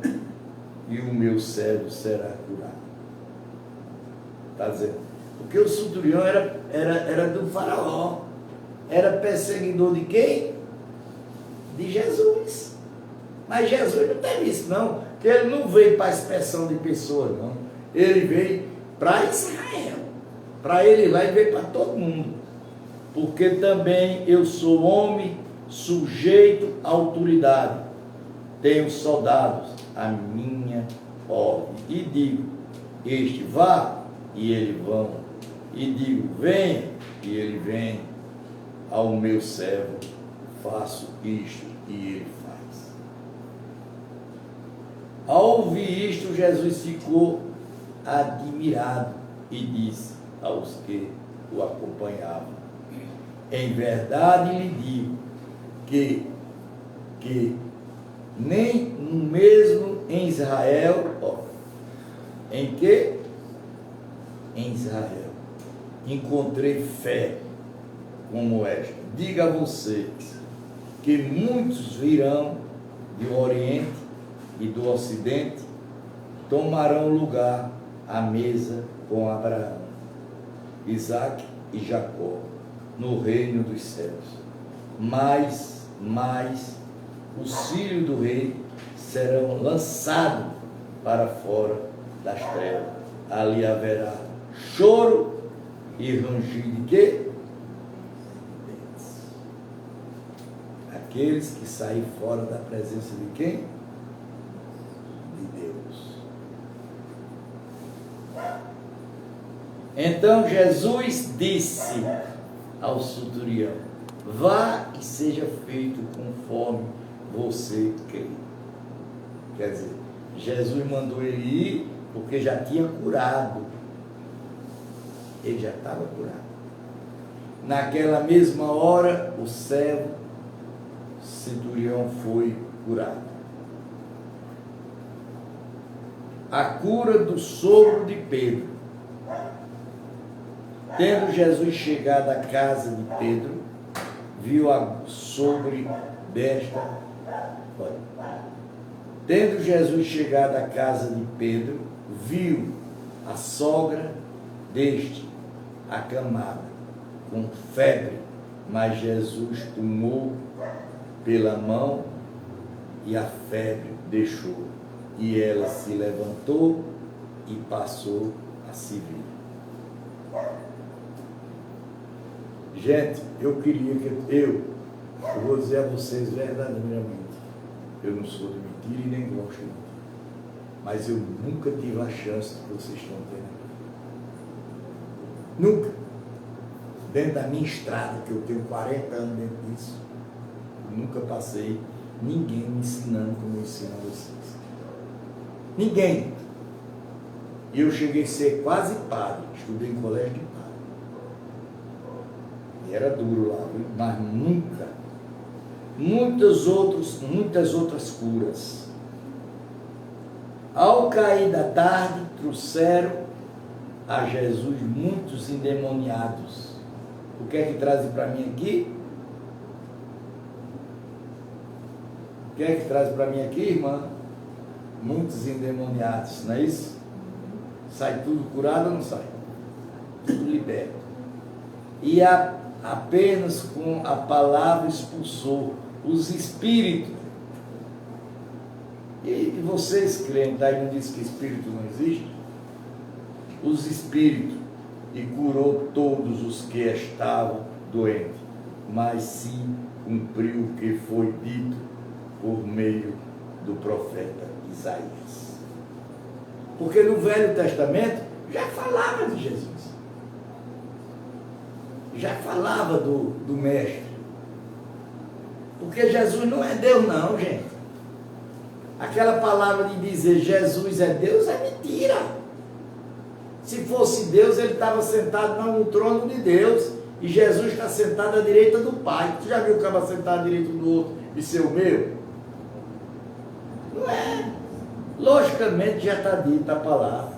e o meu servo será curado. Está dizendo? Porque o centurião era do faraó, era perseguidor de quem? De Jesus. Mas Jesus não teve isso, não. Porque ele não veio para a inspeção de pessoas, não. Ele veio para Israel. Para ele lá, ele veio para todo mundo. Porque também eu sou homem sujeito à autoridade. Tenho soldados à minha ordem. E digo: este vá, e eles vão. E digo: venha, e ele vem. Ao meu servo faço isto, e ele faz. Ao ouvir isto, Jesus ficou admirado e disse aos que o acompanhavam: em verdade lhe digo que nem mesmo em Israel, em que? Em Israel encontrei fé como esta. Diga a vocês que muitos virão do Oriente e do Ocidente, tomarão lugar à mesa com Abraão, Isaque e Jacó, no reino dos céus. Mas os filhos do rei serão lançados para fora das trevas. Ali haverá choro e ranger de quê? Aqueles que saem fora da presença de quem? De Deus. Então Jesus disse ao centurião: vá e seja feito conforme você crê. Quer dizer, Jesus mandou ele ir porque já tinha curado. Ele já estava curado. Naquela mesma hora, o servo centurião foi curado. A cura do sogro de Pedro. Tendo Jesus chegado à casa de Pedro, viu a sobre desta. Tendo Jesus chegado à casa de Pedro, viu a sogra deste acamada, com febre, mas Jesus tomou pela mão e a febre deixou, e ela se levantou e passou a se vir. Gente, eu queria que eu vou dizer a vocês verdadeiramente, eu não sou de mentira e nem gosto de mentira, mas eu nunca tive a chance que vocês estão tendo aqui. Nunca. Dentro da minha estrada, que eu tenho 40 anos dentro disso, eu nunca passei ninguém me ensinando como eu ensino a vocês. Ninguém. E eu cheguei a ser quase padre, estudei em colégio de padre. E era duro lá, viu? Mas nunca. Muitas outras curas. Ao cair da tarde, trouxeram a Jesus muitos endemoniados. O que é que trazem para mim aqui? O que é que traz para mim aqui, irmã? Muitos endemoniados, não é isso? Sai tudo curado ou não sai? Tudo liberto. E apenas com a palavra expulsou os espíritos. E vocês crentes aí não dizem que espírito não existe? Os espíritos, e curou todos os que estavam doentes, mas sim cumpriu o que foi dito por meio do profeta Isaías. Porque no Velho Testamento já falava de Jesus, já falava do Mestre. Porque Jesus não é Deus não, gente. Aquela palavra de dizer Jesus é Deus é mentira. Se fosse Deus, ele estava sentado no trono de Deus, e Jesus está sentado à direita do Pai. Tu já viu o cara sentado à direita do outro e ser o meu? Não é. Logicamente já está dita a palavra.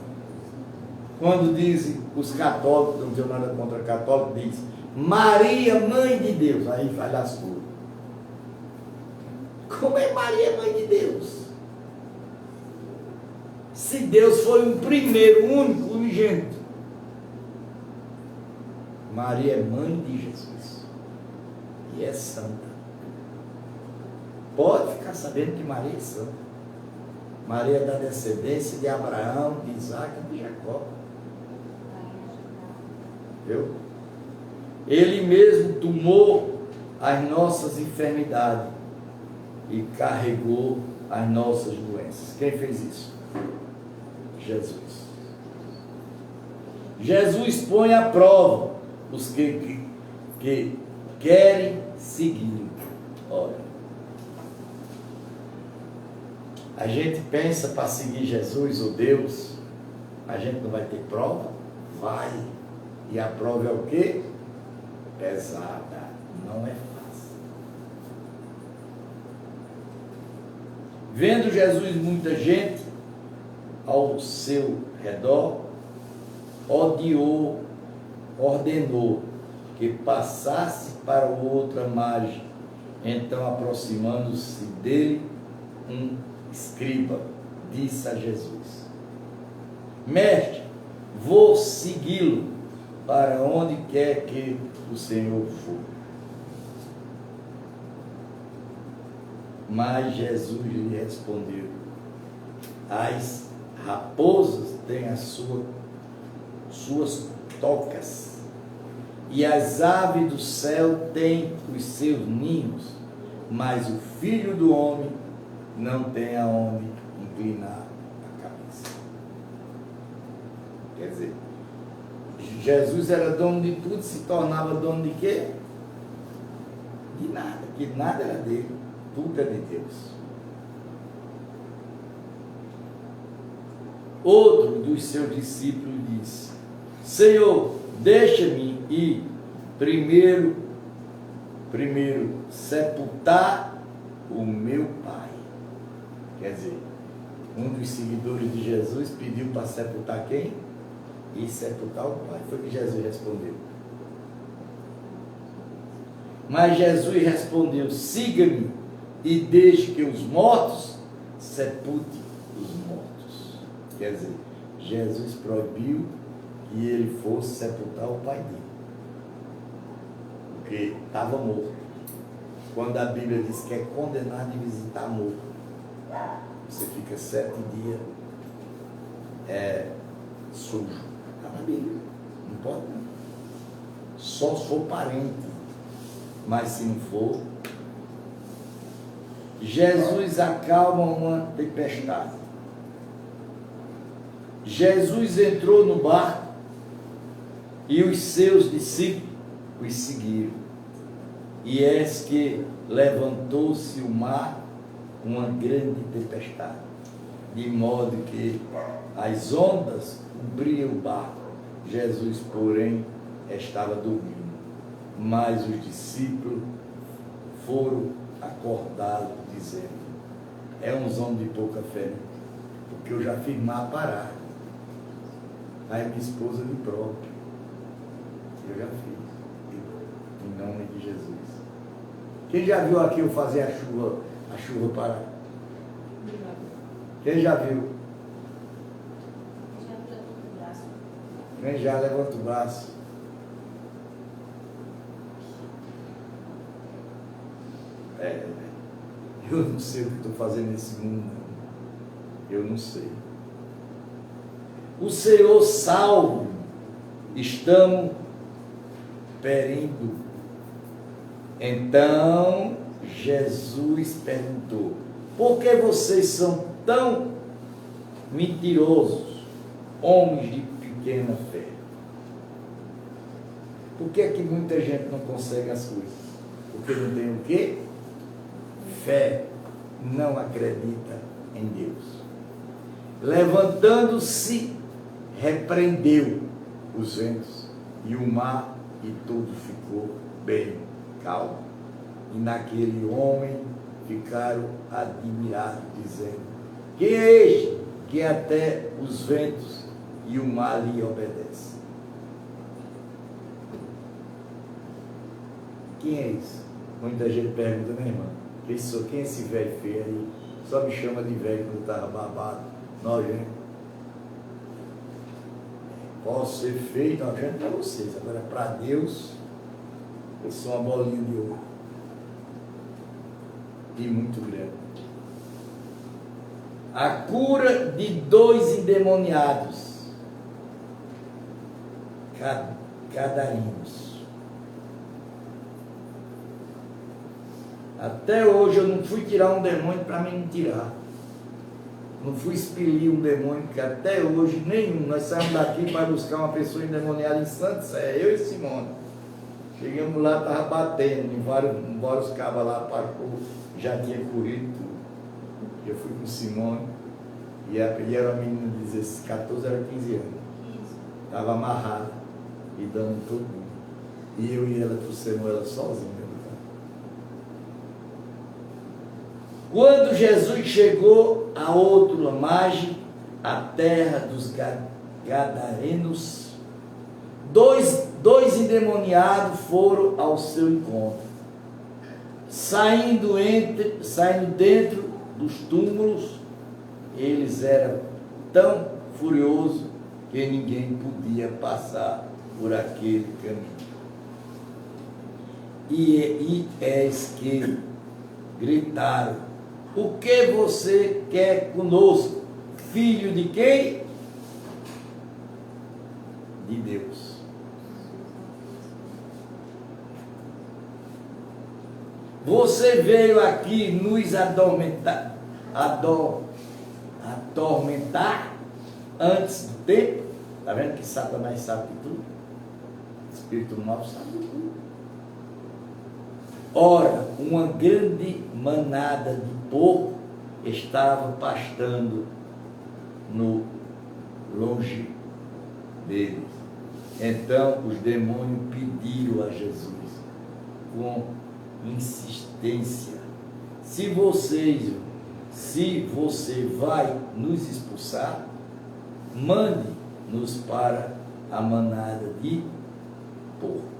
Quando dizem os católicos, não tenho nada contra católico, diz Maria, mãe de Deus. Aí vai das coisas. Como é Maria, mãe de Deus? Se Deus foi o primeiro, único, unigênito. Maria é mãe de Jesus. E é santa. Pode ficar sabendo que Maria é santa. Maria é da descendência de Abraão, de Isaac e de Jacó. Viu? Ele mesmo tomou as nossas enfermidades e carregou as nossas doenças. Quem fez isso? Jesus. Jesus põe à prova os que querem seguir. Olha, a gente pensa para seguir Jesus ou Deus, a gente não vai ter prova? Vai. E a prova é o quê? Pesada. Não é fácil. Vendo Jesus muita gente ao seu redor, ordenou que passasse para outra margem. Então, aproximando-se dele, um escriba disse a Jesus: Mestre, vou segui-lo para onde quer que o Senhor for. Mas Jesus lhe respondeu: As raposas têm as suas tocas, e as aves do céu têm os seus ninhos, mas o Filho do Homem não tem aonde inclinar a cabeça. Quer dizer, Jesus era dono de tudo, se tornava dono de quê? De nada, que nada era dele, tudo é de Deus. Outro dos seus discípulos disse: Senhor, deixa-me ir primeiro sepultar o meu pai. Quer dizer, um dos seguidores de Jesus pediu para sepultar quem? E sepultar o pai. Foi o que Jesus respondeu. Mas Jesus respondeu: siga-me e deixe que os mortos sepulte os mortos. Quer dizer, Jesus proibiu que ele fosse sepultar o pai dele, porque estava morto. Quando a Bíblia diz que é condenado de visitar morto, você fica 7 dias sujo. Está na Bíblia, não pode não. Só se for parente, mas se não for, Jesus acalma uma tempestade. Jesus entrou no barco e os seus discípulos os seguiram. E eis que levantou-se o mar, uma grande tempestade, de modo que as ondas cobriam o barco. Jesus, porém, estava dormindo. Mas os discípulos foram acordá-lo, dizendo: é uns homens de pouca fé, porque eu já fiz mar parar. Aí minha esposa me prova. Eu já fiz. Em nome de Jesus. Quem já viu aqui eu fazer a chuva parar? Quem já viu? Quem já levanta o braço? Eu não sei o que estou fazendo nesse mundo. Eu não sei. O Senhor salve. Estamos perindo. Então Jesus perguntou: por que vocês são tão mentirosos, homens de pequena fé? Por que é que muita gente não consegue as coisas? Porque não tem o quê? Fé. Não acredita em Deus. Levantando-se, repreendeu os ventos e o mar, e tudo ficou bem calmo. E naquele homem ficaram admirados, dizendo: quem é este que até os ventos e o mar lhe obedecem? Quem é isso? Muita gente pergunta, né, irmã? Quem é esse velho feio aí? Só me chama de velho quando estava babado, nojento. Posso ser feio, nojento para vocês. Agora, para Deus, eu sou uma bolinha de ouro. E muito grande. A cura de 2 endemoniados, gadarinos. Até hoje eu não fui tirar um demônio para mim não tirar. Não fui expelir um demônio, porque até hoje nenhum. Nós saímos daqui para buscar uma pessoa endemoniada em Santo Sé, eu e Simone. Chegamos lá, estava batendo, em vários cabas lá, parou, já tinha corrido tudo. Eu fui com Simone, e era uma menina de 14, era 15 anos. Estava amarrada e dando todo mundo. E eu e ela trouxemos ela sozinha. Quando Jesus chegou a outra margem, a terra dos Gadarenos, dois endemoniados foram ao seu encontro. Saindo dentro dos túmulos, eles eram tão furiosos que ninguém podia passar por aquele caminho. E eis que gritaram: o que você quer conosco? Filho de quem? De Deus. Você veio aqui nos atormentar antes do tempo. Está vendo que Satanás sabe de tudo? Espírito mau sabe de tudo. Ora, uma grande manada de porco estava pastando longe deles. Então os demônios pediram a Jesus com insistência: se você vai nos expulsar, mande-nos para a manada de porco.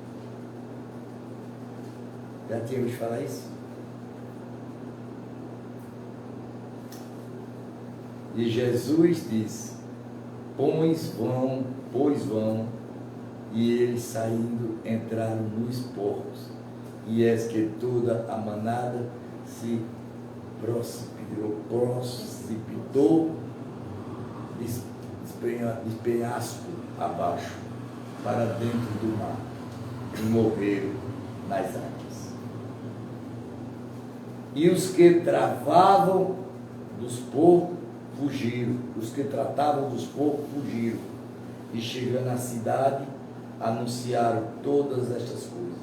Já tinha ouvido falar isso? E Jesus disse: pois vão. E eles saindo entraram nos porcos. E eis que toda a manada se precipitou de penhasco abaixo para dentro do mar e morreram nas águas. E os que tratavam dos porcos fugiram. E chegando à cidade, anunciaram todas estas coisas.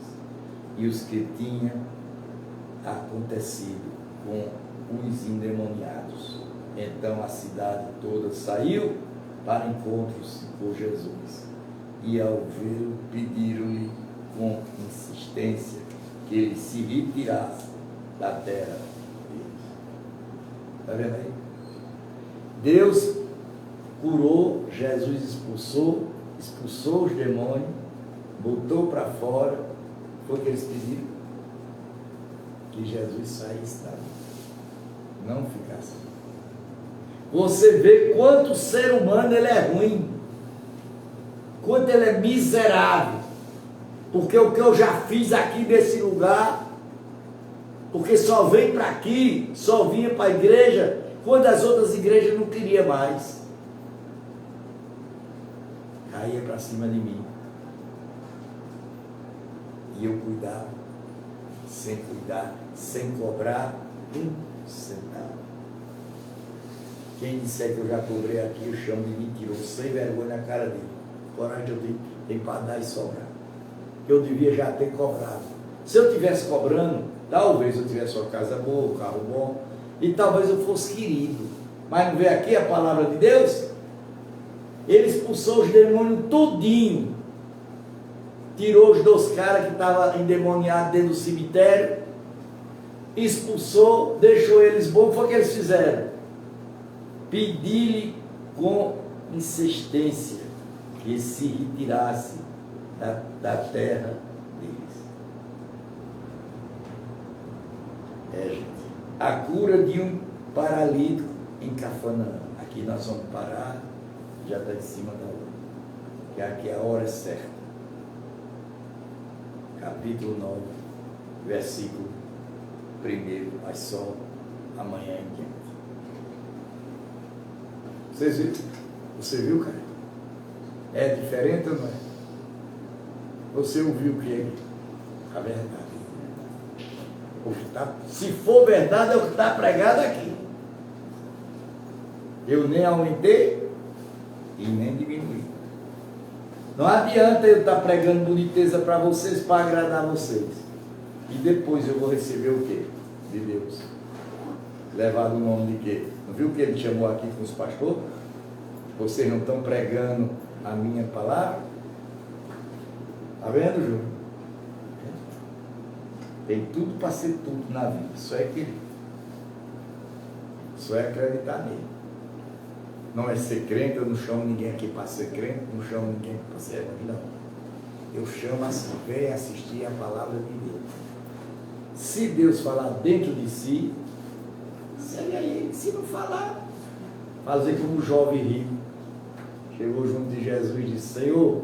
E os que tinham acontecido com os endemoniados. Então a cidade toda saiu para encontros com Jesus. E ao vê-lo, pediram-lhe com insistência que ele se retirasse da terra deles. Está vendo aí? Deus, curou, Jesus expulsou os demônios, botou para fora. Foi o que eles pediram? Que Jesus saísse dali, não ficasse. Você vê quanto o ser humano ele é ruim, quanto ele é miserável, porque o que eu já fiz aqui nesse lugar, porque só vem para aqui, só vinha para a igreja, quando as outras igrejas não queriam mais, caía para cima de mim, e eu cuidava, sem cuidar, sem cobrar um centavo. Quem disser que eu já cobrei aqui, eu chamo de mentiroso, sem vergonha na cara dele. Coragem eu tenho para dar e sobrar. Eu devia já ter cobrado. Se eu estivesse cobrando, talvez eu tivesse uma casa boa, um carro bom, e talvez eu fosse querido. Mas não vê aqui a palavra de Deus? Ele expulsou os demônios tudinho. Tirou os 2 caras que estavam endemoniados dentro do cemitério, expulsou, deixou eles bons. O que foi que eles fizeram? Pedi-lhe com insistência que se retirasse da terra deles. Gente, a cura de um paralítico em Cafarnaum. Aqui nós vamos parar, já está em cima da hora, que aqui a hora é certa. Capítulo 9, versículo 1, mas só amanhã em diante. Vocês viram? Você viu, cara? É diferente ou não é? Você ouviu o que é a verdade? Se for verdade, é o que está pregado aqui. Eu nem aumentei e nem diminuí. Não adianta eu estar pregando boniteza para vocês, para agradar vocês. E depois eu vou receber o quê? De Deus. Levado o nome de quê? Não viu o que ele chamou aqui com os pastores? Vocês não estão pregando a minha palavra? Está vendo, Júlio? Tem tudo para ser tudo na vida. Só é querer. Só é acreditar nele. Não é ser crente, eu não chamo ninguém aqui para ser crente, não chamo ninguém para ser evangélico, não. Eu chamo assim, vem assistir a palavra de Deus. Se Deus falar dentro de si, segue aí. Se não falar, fazer como o jovem rico. Chegou junto de Jesus e disse: Senhor,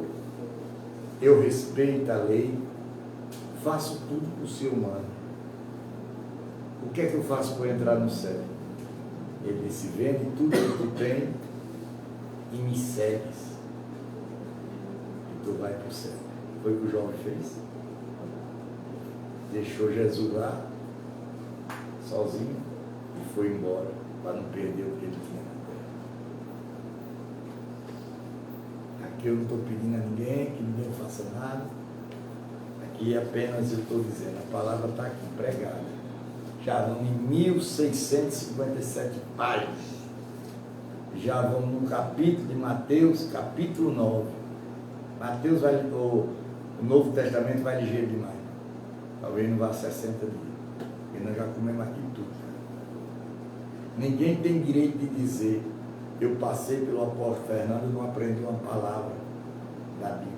eu respeito a lei, faço tudo para o ser humano. O que é que eu faço para entrar no céu? Ele disse: vende tudo que tu tem e me segues, e tu vai para o céu. Foi o que o jovem fez. Deixou Jesus lá, sozinho, e foi embora, para não perder o que ele tinha na terra. Aqui eu não estou pedindo a ninguém, que ninguém faça nada. Aqui apenas eu estou dizendo, a palavra está aqui pregada. Já vamos em 1657 páginas. Já vamos no capítulo de Mateus, capítulo 9. Mateus vai, o Novo Testamento vai ligeiro demais. Talvez não vá 60 dias. Porque nós já comemos aqui tudo. Ninguém tem direito de dizer: eu passei pelo apóstolo Fernando e não aprendi uma palavra da Bíblia.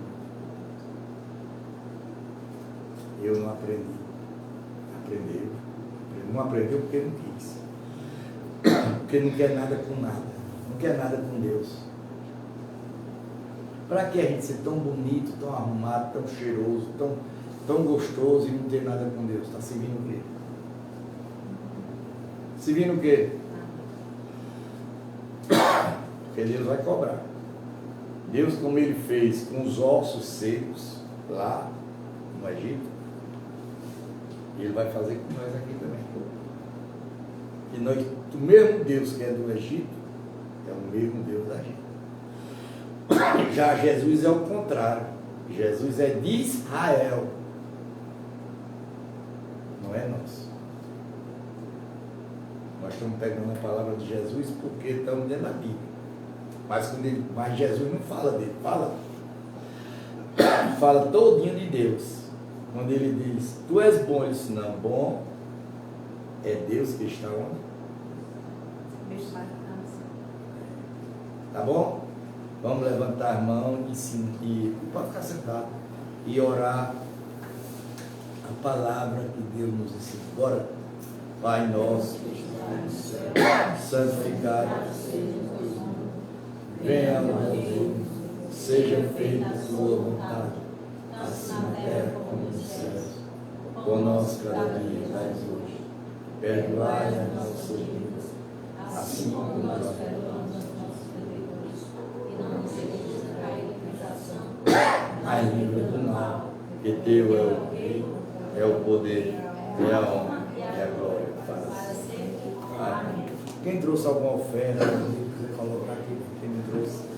Eu não aprendi. Aprendeu. Não aprendeu porque não quis. Porque não quer nada com nada. Não quer nada com Deus. Para que a gente ser tão bonito, tão arrumado, tão cheiroso, tão gostoso e não ter nada com Deus? Está servindo o quê? Servindo o quê? Porque Deus vai cobrar. Deus, como Ele fez com os ossos secos lá no Egito, Ele vai fazer com nós aqui também. E nós, o mesmo Deus que é do Egito, é o mesmo Deus da gente. Já Jesus é o contrário. Jesus é de Israel. Não é nosso. Nós estamos pegando a palavra de Jesus porque estamos dentro da Bíblia. Mas Jesus não fala dele. Fala todinho de Deus. Quando ele diz: tu és bom, ele disse: não, bom é Deus que está onde? Tá bom? Vamos levantar a mão e pode ficar sentado e orar a palavra que Deus nos ensina. Bora. Pai nosso, que está no céu, santificado seja o teu nome. Venha o teu reino, seja feita a tua vontade, assim na terra como nos céus. Conosco cada dia dai hoje. Perdoai as nossas dívidas, assim como nós perdoamos aos nossos devedores. E não nos deixes cair em tentação, mas livra do mal, que teu é o reino, é o poder, é a honra e a glória para sempre. Amém. Quem trouxe alguma oferta, quiser colocar aqui, quem me trouxe?